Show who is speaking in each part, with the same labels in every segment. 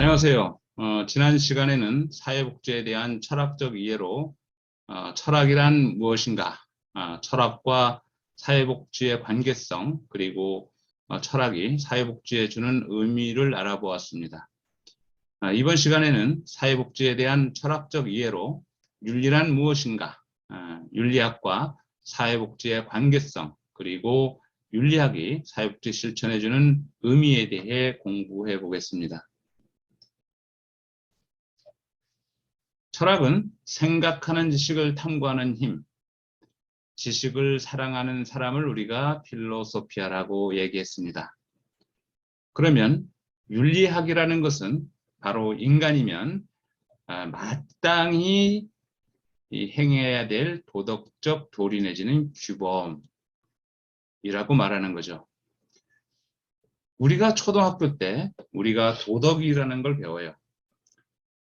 Speaker 1: 안녕하세요. 지난 시간에는 사회복지에 대한 철학적 이해로 철학이란 무엇인가, 철학과 사회복지의 관계성, 그리고 철학이 사회복지에 주는 의미를 알아보았습니다. 이번 시간에는 사회복지에 대한 철학적 이해로 윤리란 무엇인가, 윤리학과 사회복지의 관계성, 그리고 윤리학이 사회복지 실천에 주는 의미에 대해 공부해 보겠습니다. 철학은 생각하는 지식을 탐구하는 힘, 지식을 사랑하는 사람을 우리가 필로소피아라고 얘기했습니다. 그러면 윤리학이라는 것은 바로 인간이면 마땅히 행해야 될 도덕적 도리 내지는 규범이라고 말하는 거죠. 우리가 초등학교 때 우리가 도덕이라는 걸 배워요.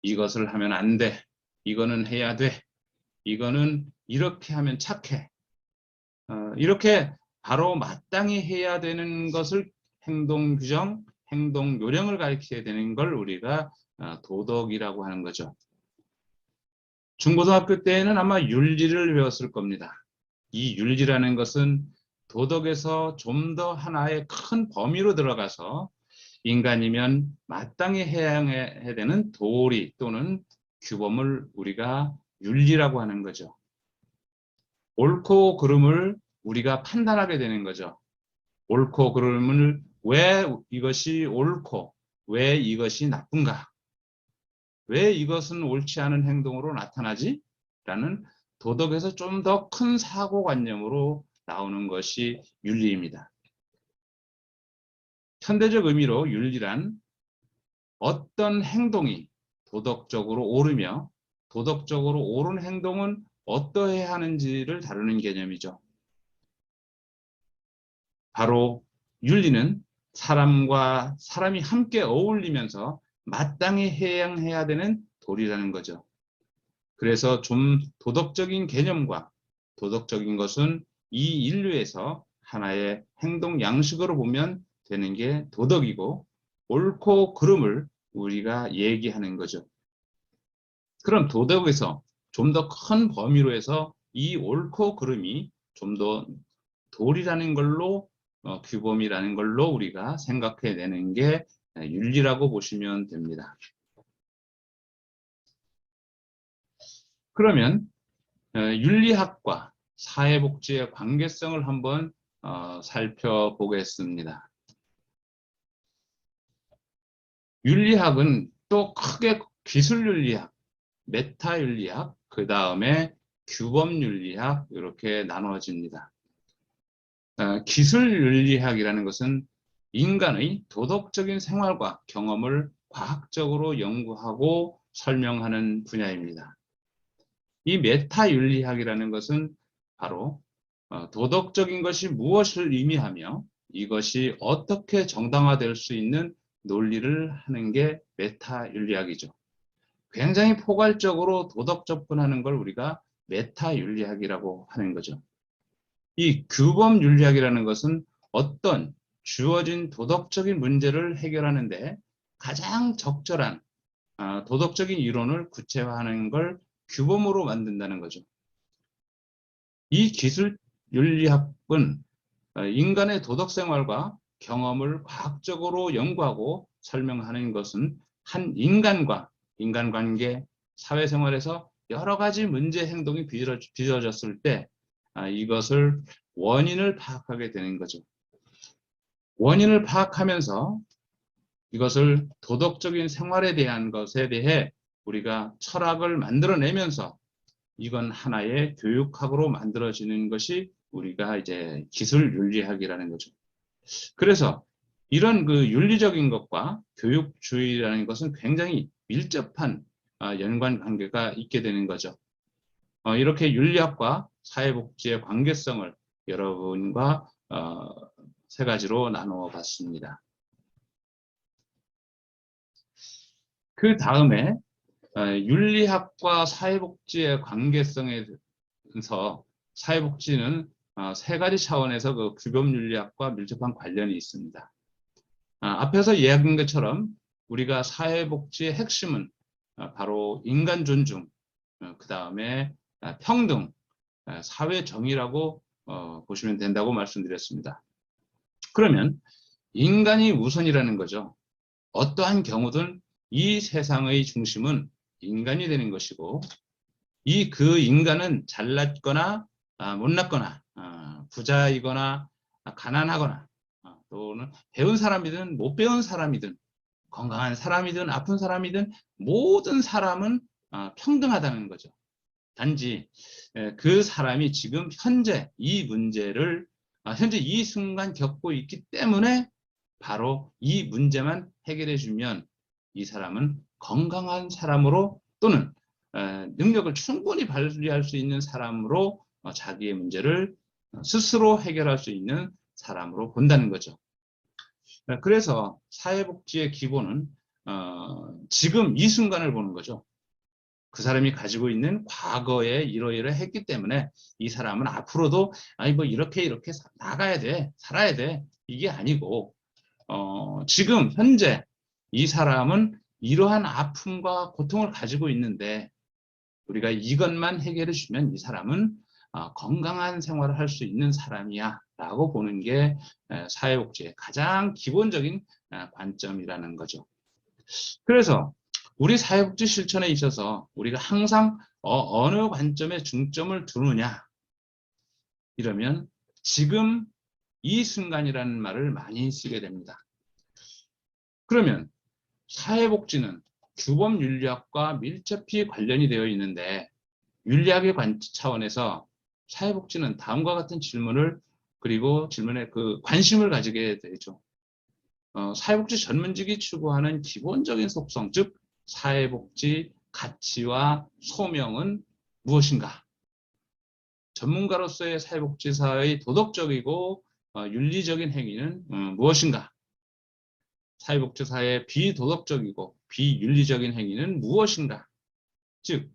Speaker 1: 이것을 하면 안 돼. 이거는 해야 돼. 이거는 이렇게 하면 착해. 이렇게 바로 마땅히 해야 되는 것을 행동 규정, 행동 요령을 가르쳐야 되는 걸 우리가 도덕이라고 하는 거죠. 중고등학교 때에는 아마 윤리를 배웠을 겁니다. 이 윤리라는 것은 도덕에서 좀 더 하나의 큰 범위로 들어가서 인간이면 마땅히 해야 되는 도리 또는 규범을 우리가 윤리라고 하는 거죠. 옳고 그름을 우리가 판단하게 되는 거죠. 옳고 그름을 왜 이것이 옳고 왜 이것이 나쁜가? 왜 이것은 옳지 않은 행동으로 나타나지? 라는 도덕에서 좀 더 큰 사고관념으로 나오는 것이 윤리입니다. 현대적 의미로 윤리란 어떤 행동이 도덕적으로 옳으며 도덕적으로 옳은 행동은 어떠해야 하는지를 다루는 개념이죠. 바로 윤리는 사람과 사람이 함께 어울리면서 마땅히 해야 되는 도리라는 거죠. 그래서 좀 도덕적인 개념과 도덕적인 것은 이 인류에서 하나의 행동 양식으로 보면 되는 게 도덕이고 옳고 그름을 우리가 얘기하는 거죠. 그럼 도덕에서 좀 더 큰 범위로 해서 이 옳고 그름이 좀 더 도리라는 걸로 규범이라는 걸로 우리가 생각해내는 게 윤리라고 보시면 됩니다. 그러면 윤리학과 사회복지의 관계성을 한번 살펴보겠습니다. 윤리학은 또 크게 기술윤리학, 메타윤리학, 그 다음에 규범윤리학 이렇게 나누어집니다. 기술윤리학이라는 것은 인간의 도덕적인 생활과 경험을 과학적으로 연구하고 설명하는 분야입니다. 이 메타윤리학이라는 것은 바로 도덕적인 것이 무엇을 의미하며 이것이 어떻게 정당화될 수 있는 논리를 하는 게 메타윤리학이죠. 굉장히 포괄적으로 도덕 접근하는 걸 우리가 메타윤리학이라고 하는 거죠. 이 규범윤리학이라는 것은 어떤 주어진 도덕적인 문제를 해결하는데 가장 적절한 도덕적인 이론을 구체화하는 걸 규범으로 만든다는 거죠. 이 기술윤리학은 인간의 도덕생활과 경험을 과학적으로 연구하고 설명하는 것은 한 인간과 인간관계, 사회생활에서 여러 가지 문제 행동이 빚어졌을 때 이것을 원인을 파악하게 되는 거죠. 원인을 파악하면서 이것을 도덕적인 생활에 대한 것에 대해 우리가 철학을 만들어내면서 이건 하나의 교육학으로 만들어지는 것이 우리가 이제 기술윤리학이라는 거죠. 그래서 이런 그 윤리적인 것과 교육주의라는 것은 굉장히 밀접한 연관 관계가 있게 되는 거죠. 이렇게 윤리학과 사회복지의 관계성을 여러분과 세 가지로 나누어 봤습니다. 그 다음에 윤리학과 사회복지의 관계성에서 사회복지는 세 가지 차원에서 그 규범윤리학과 밀접한 관련이 있습니다. 앞에서 이야기한 것처럼 우리가 사회복지의 핵심은 바로 인간 존중, 그 다음에 평등, 사회 정의라고 보시면 된다고 말씀드렸습니다. 그러면 인간이 우선이라는 거죠. 어떠한 경우든 이 세상의 중심은 인간이 되는 것이고, 그 인간은 잘났거나 못났거나 부자이거나 가난하거나 또는 배운 사람이든 못 배운 사람이든 건강한 사람이든 아픈 사람이든 모든 사람은 평등하다는 거죠. 단지 그 사람이 지금 현재 이 문제를 현재 이 순간 겪고 있기 때문에 바로 이 문제만 해결해 주면 이 사람은 건강한 사람으로 또는 능력을 충분히 발휘할 수 있는 사람으로 자기의 문제를 스스로 해결할 수 있는 사람으로 본다는 거죠. 그래서 사회복지의 기본은 지금 이 순간을 보는 거죠. 그 사람이 가지고 있는 과거에 이러이러했기 때문에 이 사람은 앞으로도 아니 뭐 이렇게 나가야 돼, 살아야 돼, 이게 아니고 지금 현재 이 사람은 이러한 아픔과 고통을 가지고 있는데 우리가 이것만 해결해 주면 이 사람은 건강한 생활을 할 수 있는 사람이야 라고 보는 게 사회복지의 가장 기본적인 관점이라는 거죠. 그래서 우리 사회복지 실천에 있어서 우리가 항상 어느 관점에 중점을 두느냐 이러면 지금 이 순간이라는 말을 많이 쓰게 됩니다. 그러면 사회복지는 규범윤리학과 밀접히 관련이 되어 있는데 윤리학의 차원에서 사회복지는 다음과 같은 질문을 그리고 질문에 그 관심을 가지게 되죠. 사회복지 전문직이 추구하는 기본적인 속성, 즉 사회복지 가치와 소명은 무엇인가? 전문가로서의 사회복지사의 도덕적이고 윤리적인 행위는 무엇인가? 사회복지사의 비도덕적이고 비윤리적인 행위는 무엇인가? 즉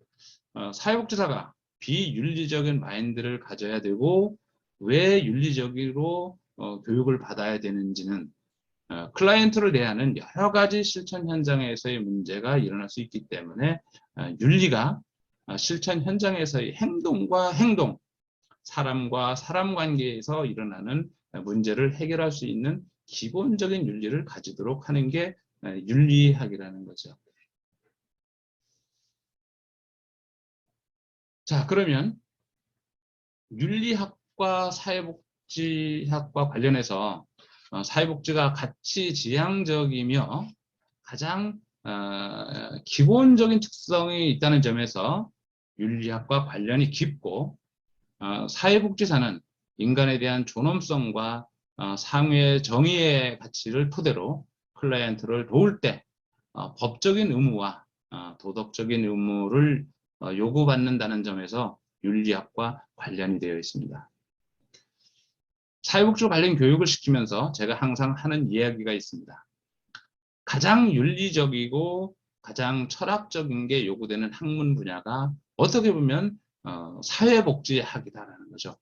Speaker 1: 사회복지사가 비윤리적인 마인드를 가져야 되고 왜 윤리적으로 교육을 받아야 되는지는 클라이언트를 대하는 여러 가지 실천 현장에서의 문제가 일어날 수 있기 때문에 윤리가 실천 현장에서의 행동과 행동, 사람과 사람 관계에서 일어나는 문제를 해결할 수 있는 기본적인 윤리를 가지도록 하는 게 윤리학이라는 거죠. 자, 그러면 윤리학과 사회복지학과 관련해서 사회복지가 가치지향적이며 가장 기본적인 특성이 있다는 점에서 윤리학과 관련이 깊고 사회복지사는 인간에 대한 존엄성과 상위의 정의의 가치를 토대로 클라이언트를 도울 때 법적인 의무와 도덕적인 의무를 요구받는다는 점에서 윤리학과 관련이 되어 있습니다. 사회복지 관련 교육을 시키면서 제가 항상 하는 이야기가 있습니다. 가장 윤리적이고 가장 철학적인 게 요구되는 학문 분야가 어떻게 보면 사회복지학이다라는 거죠.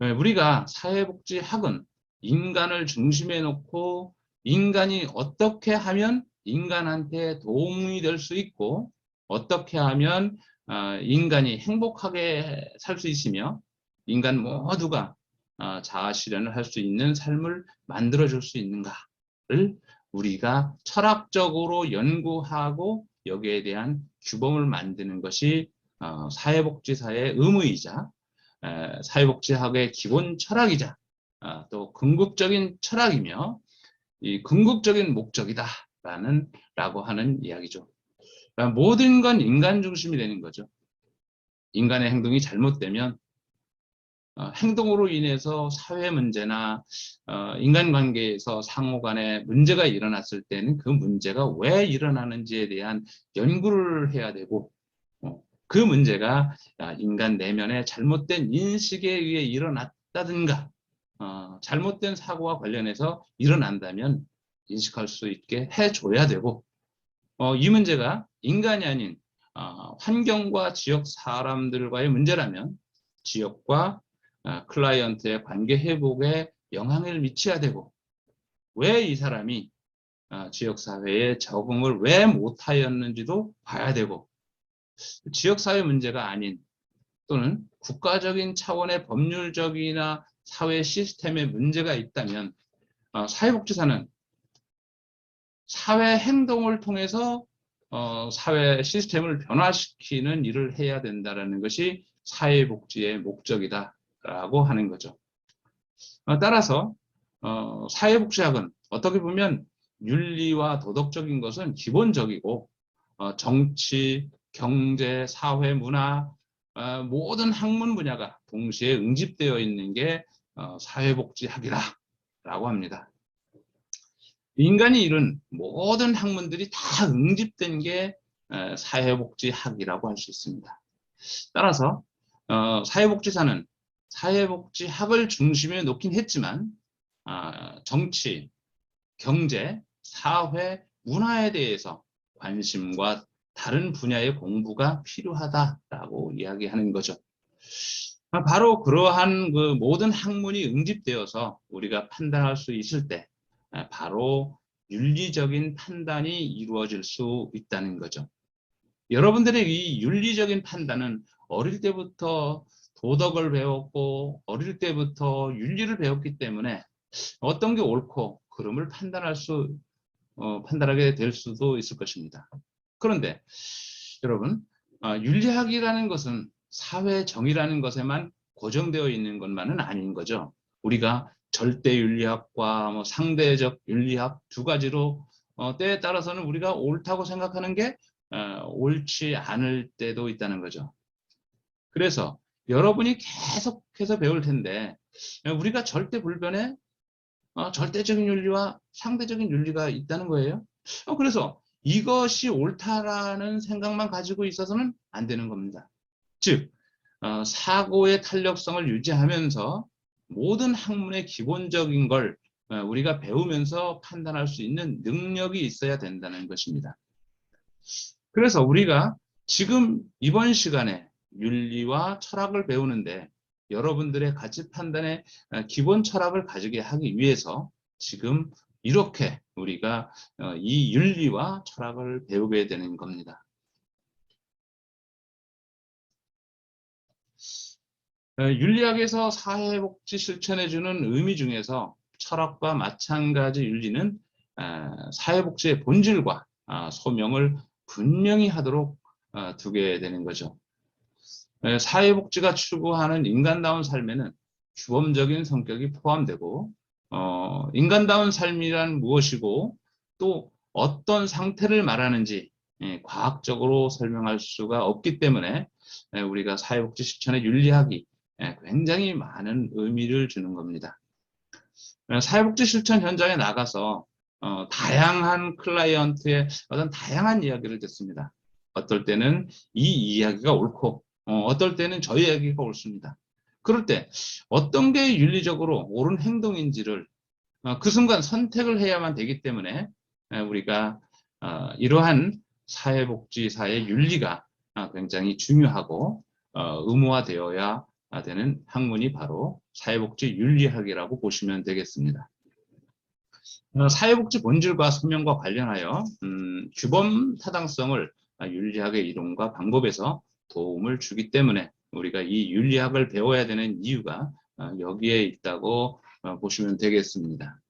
Speaker 1: 우리가 사회복지학은 인간을 중심에 놓고 인간이 어떻게 하면 인간한테 도움이 될 수 있고 어떻게 하면 인간이 행복하게 살 수 있으며 인간 모두가 자아 실현을 할 수 있는 삶을 만들어줄 수 있는가를 우리가 철학적으로 연구하고 여기에 대한 규범을 만드는 것이 사회복지사의 의무이자 사회복지학의 기본 철학이자 또 궁극적인 철학이며 이 궁극적인 목적이다라고 하는 이야기죠. 모든 건 인간 중심이 되는 거죠. 인간의 행동이 잘못되면 행동으로 인해서 사회 문제나 인간관계에서 상호 간에 문제가 일어났을 때는 그 문제가 왜 일어나는지에 대한 연구를 해야 되고 그 문제가 인간 내면의 잘못된 인식에 의해 일어났다든가 잘못된 사고와 관련해서 일어난다면 인식할 수 있게 해줘야 되고 이 문제가 인간이 아닌 환경과 지역 사람들과의 문제라면 지역과 클라이언트의 관계 회복에 영향을 미쳐야 되고 왜 이 사람이 지역사회에 적응을 왜 못하였는지도 봐야 되고, 지역사회 문제가 아닌 또는 국가적인 차원의 법률적이나 사회 시스템에 문제가 있다면 사회복지사는 사회 행동을 통해서 사회 시스템을 변화시키는 일을 해야 된다는 것이 사회복지의 목적이다라고 하는 거죠. 따라서 사회복지학은 어떻게 보면 윤리와 도덕적인 것은 기본적이고 정치, 경제, 사회, 문화 모든 학문 분야가 동시에 응집되어 있는 게 사회복지학이라고 합니다. 인간이 이룬 모든 학문들이 다 응집된 게 사회복지학이라고 할 수 있습니다. 따라서 사회복지사는 사회복지학을 중심에 놓긴 했지만 정치, 경제, 사회, 문화에 대해서 관심과 다른 분야의 공부가 필요하다라고 이야기하는 거죠. 바로 그러한 그 모든 학문이 응집되어서 우리가 판단할 수 있을 때 바로 윤리적인 판단이 이루어질 수 있다는 거죠. 여러분들의 이 윤리적인 판단은 어릴 때부터 도덕을 배웠고 어릴 때부터 윤리를 배웠기 때문에 어떤 게 옳고 그름을 판단하게 될 수도 있을 것입니다. 그런데 여러분, 윤리학이라는 것은 사회 정의라는 것에만 고정되어 있는 것만은 아닌 거죠. 우리가 절대 윤리학과 상대적 윤리학 두 가지로 때에 따라서는 우리가 옳다고 생각하는 게 옳지 않을 때도 있다는 거죠. 그래서 여러분이 계속해서 배울 텐데 우리가 절대 불변에 절대적인 윤리와 상대적인 윤리가 있다는 거예요. 그래서 이것이 옳다라는 생각만 가지고 있어서는 안 되는 겁니다. 즉 사고의 탄력성을 유지하면서 모든 학문의 기본적인 걸 우리가 배우면서 판단할 수 있는 능력이 있어야 된다는 것입니다. 그래서 우리가 지금 이번 시간에 윤리와 철학을 배우는데 여러분들의 가치 판단의 기본 철학을 가지게 하기 위해서 지금 이렇게 우리가 이 윤리와 철학을 배우게 되는 겁니다. 윤리학에서 사회복지 실천해주는 의미 중에서 철학과 마찬가지 윤리는 사회복지의 본질과 소명을 분명히 하도록 두게 되는 거죠. 사회복지가 추구하는 인간다운 삶에는 규범적인 성격이 포함되고 인간다운 삶이란 무엇이고 또 어떤 상태를 말하는지 과학적으로 설명할 수가 없기 때문에 우리가 사회복지 실천의 윤리학이 굉장히 많은 의미를 주는 겁니다. 사회복지 실천 현장에 나가서 다양한 클라이언트의 어떤 다양한 이야기를 듣습니다. 어떨 때는 이 이야기가 옳고 어떨 때는 저 이야기가 옳습니다. 그럴 때 어떤 게 윤리적으로 옳은 행동인지를 그 순간 선택을 해야만 되기 때문에 우리가 이러한 사회복지사의 윤리가 굉장히 중요하고 의무화되어야 되는 학문이 바로 사회복지 윤리학이라고 보시면 되겠습니다. 사회복지 본질과 소명과 관련하여 규범 타당성을 윤리학의 이론과 방법에서 도움을 주기 때문에 우리가 이 윤리학을 배워야 되는 이유가 여기에 있다고 보시면 되겠습니다.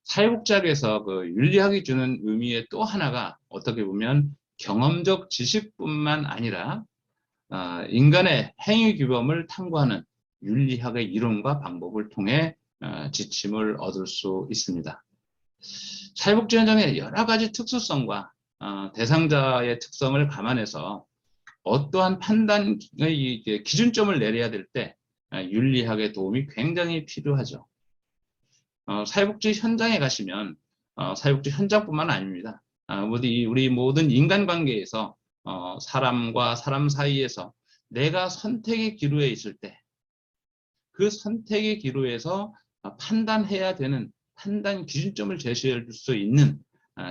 Speaker 1: 사회복지학에서 그 윤리학이 주는 의미의 또 하나가 어떻게 보면 경험적 지식뿐만 아니라 인간의 행위 규범을 탐구하는 윤리학의 이론과 방법을 통해 지침을 얻을 수 있습니다. 사회복지 현장의 여러 가지 특수성과 대상자의 특성을 감안해서 어떠한 판단의 기준점을 내려야 될 때 윤리학의 도움이 굉장히 필요하죠. 사회복지 현장에 가시면 사회복지 현장뿐만 아닙니다. 우리 모든 인간관계에서 사람과 사람 사이에서 내가 선택의 기로에 있을 때 그 선택의 기로에서 판단해야 되는 판단 기준점을 제시할 수 있는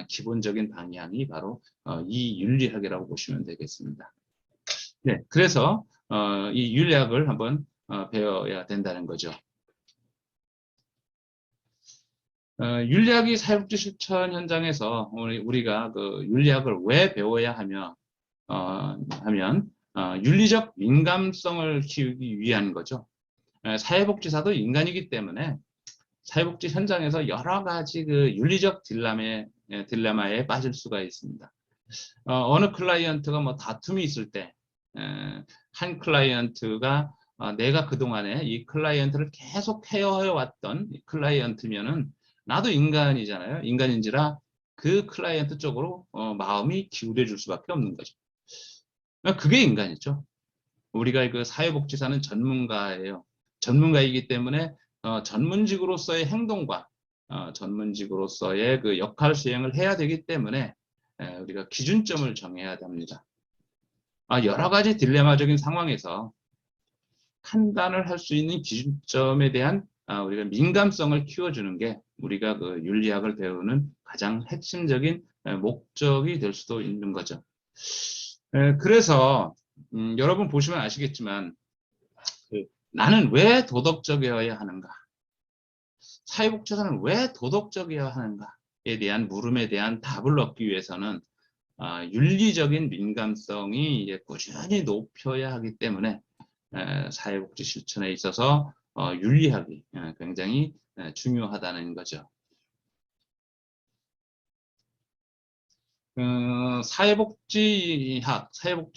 Speaker 1: 기본적인 방향이 바로 이 윤리학이라고 보시면 되겠습니다. 네, 그래서 이 윤리학을 한번 배워야 된다는 거죠. 윤리학이 사회복지 실천 현장에서 우리가 그 윤리학을 왜 배워야 하면 윤리적 민감성을 키우기 위한 거죠. 사회복지사도 인간이기 때문에 사회복지 현장에서 여러 가지 그 윤리적 딜레마에 빠질 수가 있습니다. 어느 클라이언트가 뭐 다툼이 있을 때, 한 클라이언트가 내가 그동안에 이 클라이언트를 계속 케어해왔던 클라이언트면은 나도 인간이잖아요. 인간인지라 그 클라이언트 쪽으로 마음이 기울여 줄 수밖에 없는 거죠. 그게 인간이죠. 우리가 그 사회복지사는 전문가예요. 전문가이기 때문에 전문직으로서의 행동과 전문직으로서의 그 역할 수행을 해야 되기 때문에 우리가 기준점을 정해야 됩니다. 여러 가지 딜레마적인 상황에서 판단을 할 수 있는 기준점에 대한 우리가 민감성을 키워주는 게 우리가 그 윤리학을 배우는 가장 핵심적인 목적이 될 수도 있는 거죠. 그래서 여러분 보시면 아시겠지만 나는 왜 도덕적이어야 하는가? 사회복지사는 왜 도덕적이어야 하는가에 대한 물음에 대한 답을 얻기 위해서는 윤리적인 민감성이 이제 꾸준히 높여야 하기 때문에 사회복지 실천에 있어서 윤리학이 굉장히 중요하다는 거죠. 사회복지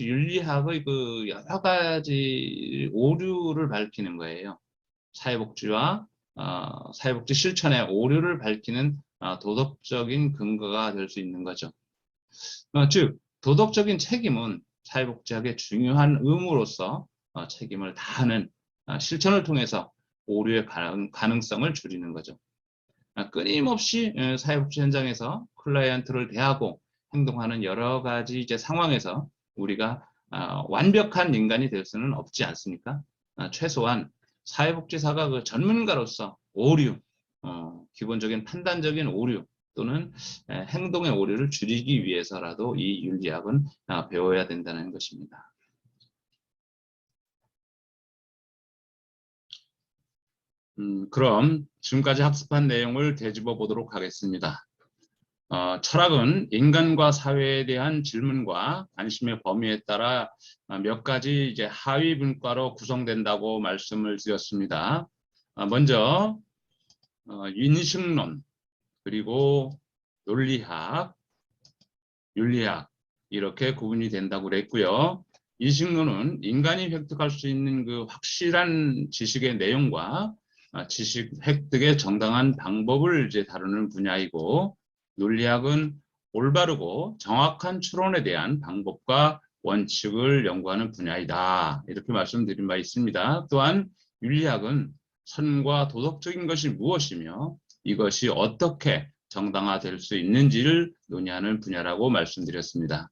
Speaker 1: 윤리학의 그 여러 가지 오류를 밝히는 거예요. 사회복지 실천의 오류를 밝히는 도덕적인 근거가 될 수 있는 거죠. 즉 도덕적인 책임은 사회복지학의 중요한 의무로서 책임을 다하는 실천을 통해서 오류의 가능성을 줄이는 거죠. 끊임없이 사회복지 현장에서 클라이언트를 대하고 행동하는 여러 가지 이제 상황에서 우리가 완벽한 인간이 될 수는 없지 않습니까? 최소한 사회복지사가 그 전문가로서 오류, 기본적인 판단적인 오류 또는 행동의 오류를 줄이기 위해서라도 이 윤리학은 배워야 된다는 것입니다. 그럼 지금까지 학습한 내용을 되짚어 보도록 하겠습니다. 철학은 인간과 사회에 대한 질문과 관심의 범위에 따라 몇 가지 이제 하위 분과로 구성된다고 말씀을 드렸습니다. 먼저 인식론, 그리고 논리학, 윤리학 이렇게 구분이 된다고 그랬고요. 인식론은 인간이 획득할 수 있는 그 확실한 지식의 내용과 지식 획득의 정당한 방법을 이제 다루는 분야이고, 논리학은 올바르고 정확한 추론에 대한 방법과 원칙을 연구하는 분야이다. 이렇게 말씀드린 바 있습니다. 또한 윤리학은 선과 도덕적인 것이 무엇이며 이것이 어떻게 정당화될 수 있는지를 논의하는 분야라고 말씀드렸습니다.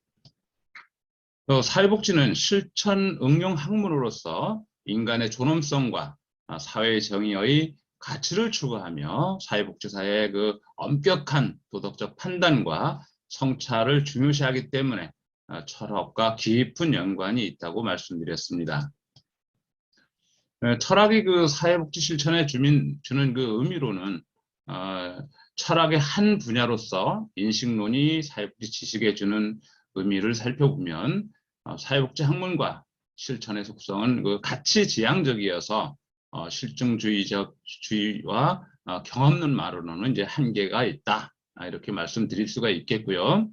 Speaker 1: 사회복지는 실천 응용 학문으로서 인간의 존엄성과 사회 정의의 가치를 추구하며 사회복지사의 그 엄격한 도덕적 판단과 성찰을 중요시하기 때문에 철학과 깊은 연관이 있다고 말씀드렸습니다. 철학이 그 사회복지 실천에 주는 그 의미로는 철학의 한 분야로서 인식론이 사회복지 지식에 주는 의미를 살펴보면 사회복지 학문과 실천의 속성은 그 가치지향적이어서 실증주의와 경험론만으로는 이제 한계가 있다. 이렇게 말씀드릴 수가 있겠고요.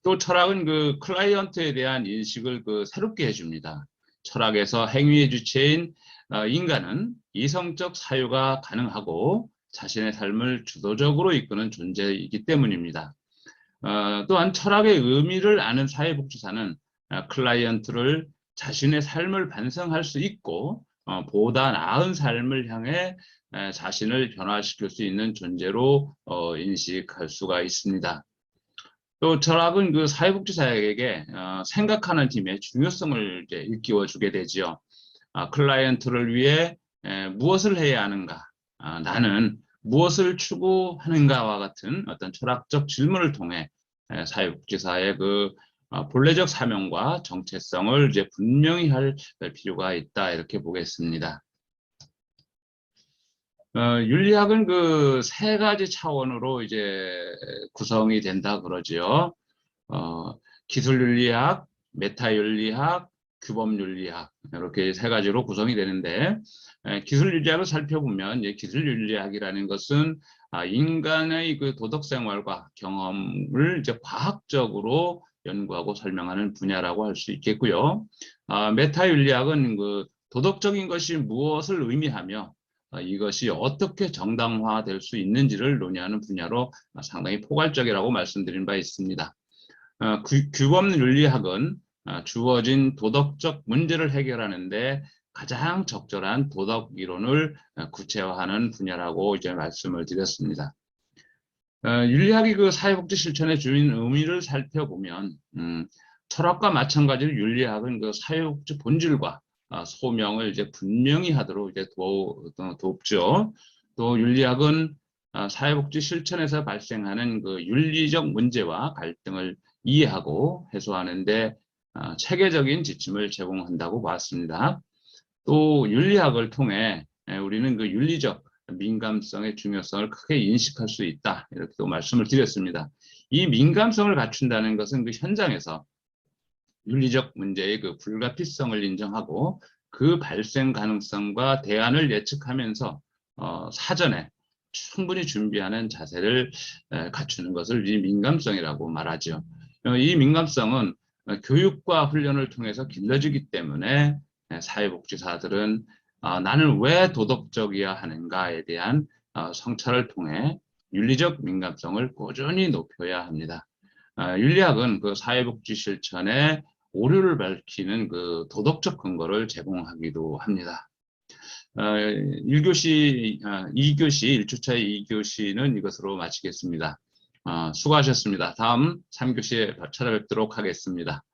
Speaker 1: 또 철학은 그 클라이언트에 대한 인식을 그 새롭게 해줍니다. 철학에서 행위의 주체인 인간은 이성적 사유가 가능하고 자신의 삶을 주도적으로 이끄는 존재이기 때문입니다. 또한 철학의 의미를 아는 사회복지사는 클라이언트를 자신의 삶을 반성할 수 있고 보다 나은 삶을 향해 자신을 변화시킬 수 있는 존재로 인식할 수가 있습니다. 또 철학은 그 사회복지사에게 생각하는 힘의 중요성을 이제 일깨워주게 되지요. 클라이언트를 위해 무엇을 해야 하는가? 나는 무엇을 추구하는가와 같은 어떤 철학적 질문을 통해 사회복지사의 그 본래적 사명과 정체성을 이제 분명히 할 필요가 있다 이렇게 보겠습니다. 윤리학은 그 세 가지 차원으로 이제 구성이 된다 그러죠. 기술윤리학, 메타윤리학, 규범윤리학 이렇게 세 가지로 구성이 되는데 기술윤리학을 살펴보면 기술윤리학이라는 것은 인간의 그 도덕생활과 경험을 이제 과학적으로 연구하고 설명하는 분야라고 할 수 있겠고요. 메타윤리학은 그 도덕적인 것이 무엇을 의미하며 이것이 어떻게 정당화될 수 있는지를 논의하는 분야로 상당히 포괄적이라고 말씀드린 바 있습니다. 규범윤리학은 주어진 도덕적 문제를 해결하는데 가장 적절한 도덕 이론을 구체화하는 분야라고 이제 말씀을 드렸습니다. 윤리학이 그 사회복지 실천에 주는 의미를 살펴보면 철학과 마찬가지로 윤리학은 그 사회복지 본질과 소명을 이제 분명히 하도록 이제 돕죠. 또 윤리학은 사회복지 실천에서 발생하는 그 윤리적 문제와 갈등을 이해하고 해소하는데 체계적인 지침을 제공한다고 봤습니다. 또 윤리학을 통해 우리는 그 윤리적 민감성의 중요성을 크게 인식할 수 있다. 이렇게 또 말씀을 드렸습니다. 이 민감성을 갖춘다는 것은 그 현장에서 윤리적 문제의 그 불가피성을 인정하고 그 발생 가능성과 대안을 예측하면서 사전에 충분히 준비하는 자세를 갖추는 것을 이 민감성이라고 말하죠. 이 민감성은 교육과 훈련을 통해서 길러지기 때문에 사회복지사들은 나는 왜 도덕적이어야 하는가에 대한 성찰을 통해 윤리적 민감성을 꾸준히 높여야 합니다. 윤리학은 그 사회복지 실천에 오류를 밝히는 그 도덕적 근거를 제공하기도 합니다. 1교시, 2교시, 1주차 2교시는 이것으로 마치겠습니다. 수고하셨습니다. 다음 3교시에 찾아뵙도록 하겠습니다.